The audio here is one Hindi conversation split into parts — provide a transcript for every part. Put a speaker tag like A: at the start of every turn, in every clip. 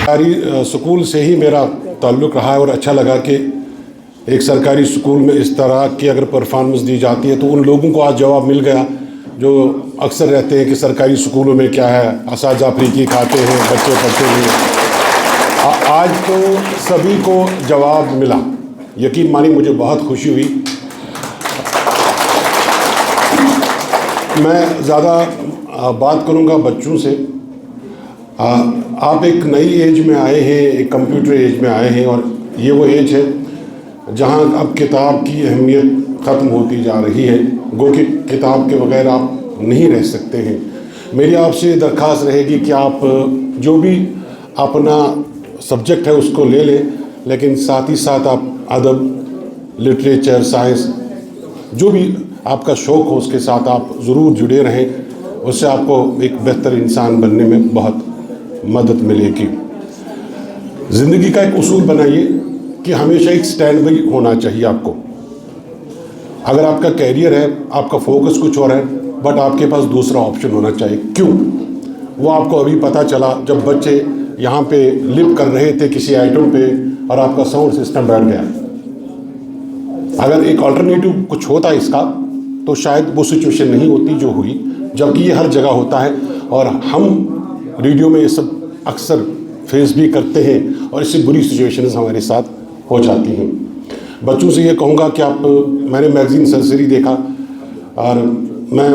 A: सरकारी स्कूल से ही मेरा ताल्लुक़ रहा है और अच्छा लगा कि एक सरकारी स्कूल में इस तरह की अगर परफॉर्मेंस दी जाती है तो उन लोगों को आज जवाब मिल गया जो अक्सर रहते हैं कि सरकारी स्कूलों में क्या है, असातिज़ा अफ्रीकी खाते हैं, बच्चे पढ़ते हैं। आज तो सभी को जवाब मिला, यकीन मानिए मुझे बहुत खुशी हुई। मैं ज़्यादा बात करूँगा बच्चों से। आप एक नई एज में आए हैं, एक कंप्यूटर एज में आए हैं, और ये वो एज है जहाँ अब किताब की अहमियत ख़त्म होती जा रही है। गो कि किताब के बगैर आप नहीं रह सकते हैं। मेरी आपसे दरख्वास्त रहेगी कि आप जो भी अपना सब्जेक्ट है उसको ले लें, लेकिन साथ ही साथ आप अदब, लिटरेचर, साइंस, जो भी आपका शौक़ हो उसके साथ आप ज़रूर जुड़े रहें। उससे आपको एक बेहतर इंसान बनने में बहुत मदद मिलेगी। ज़िंदगी का एक उसूल बनाइए कि हमेशा एक स्टैंड बाई होना चाहिए आपको। अगर आपका कैरियर है, आपका फोकस कुछ और है, बट आपके पास दूसरा ऑप्शन होना चाहिए। क्यों? वो आपको अभी पता चला जब बच्चे यहाँ पे लिप कर रहे थे किसी आइटम पे और आपका साउंड सिस्टम बैठ गया। अगर एक अल्टरनेटिव कुछ होता इसका तो शायद वो सिचुएशन नहीं होती जो हुई, जबकि ये हर जगह होता है और हम रेडियो में ये सब अक्सर फेस भी करते हैं और इससे बुरी सिचुएशंस हमारे साथ हो जाती हैं। बच्चों से ये कहूँगा कि मैंने मैगज़ीन सरसरी देखा और मैं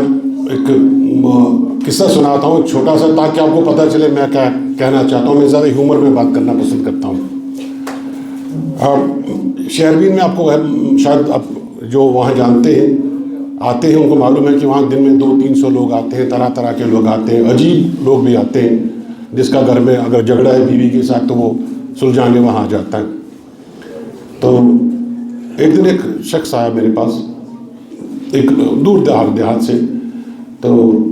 A: एक किस्सा सुनाता हूँ, एक छोटा सा, ताकि आपको पता चले मैं क्या कहना चाहता हूँ। मैं ज़्यादा ह्यूमर में बात करना पसंद करता हूँ। शेरबीन में आपको शायद आप जो वहाँ जानते हैं, आते हैं, उनको मालूम है कि वहाँ दिन में 200-300 लोग आते हैं, तरह तरह के लोग आते हैं, अजीब लोग भी आते हैं, जिसका घर में अगर झगड़ा है बीवी के साथ तो वो सुलझाने वहाँ आ जाता है। तो एक दिन एक शख्स आया मेरे पास, एक दूर देहात से, तो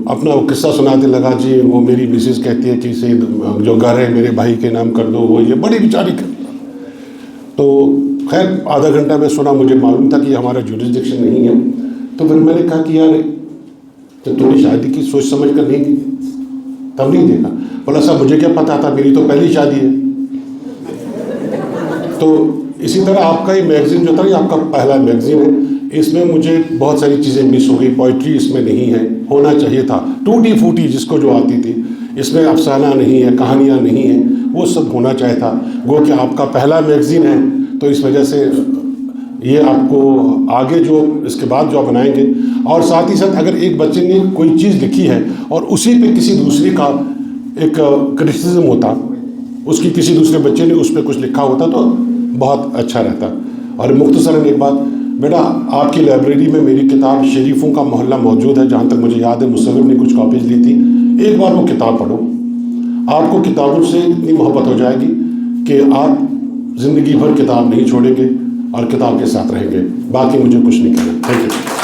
A: अपना वो किस्सा सुनाने लगा। जी वो मेरी मिसेस कहती है कि इसे जो घर है मेरे भाई के नाम कर दो, वो ये बड़ी बेचारी कर। तो खैर आधा घंटा मैं सुना, मुझे मालूम था कि हमारा जुरिस्डिक्शन नहीं है। तो फिर मैंने कहा कि यार जब तुमने शादी की सोच समझ कर नहीं की तब नहीं देखा। बोला साहब मुझे क्या पता था, मेरी तो पहली शादी है। तो इसी तरह आपका ये मैगज़ीन जो था ये आपका पहला मैगज़ीन है, इसमें मुझे बहुत सारी चीज़ें मिस हो गई। पोइट्री इसमें नहीं है, होना चाहिए था। टूटी फूटी जिसको जो आती थी, इसमें अफसाना नहीं है, कहानियाँ नहीं हैं, वो सब होना चाहिए था। वो कि आपका पहला मैगज़ीन है तो इस वजह से ये आपको आगे जो इसके बाद जो बनाएंगे। और साथ ही साथ अगर एक बच्चे ने कोई चीज़ लिखी है और उसी पे किसी दूसरे का एक क्रिटिसिज्म होता, उसकी किसी दूसरे बच्चे ने उस पर कुछ लिखा होता तो बहुत अच्छा रहता। और मुख्तसरन एक बात, बेटा आपकी लाइब्रेरी में मेरी किताब शरीफों का मोहल्ला मौजूद है, जहाँ तक मुझे याद है मुसव्विर ने कुछ कॉपीज़ ली थी। एक बार वो किताब पढ़ो, आपको किताबों से इतनी मोहब्बत हो जाएगी कि आप ज़िंदगी भर किताब नहीं छोड़ेंगे और किताब के साथ रहेंगे। बाकी मुझे कुछ नहीं कहना। Thank you.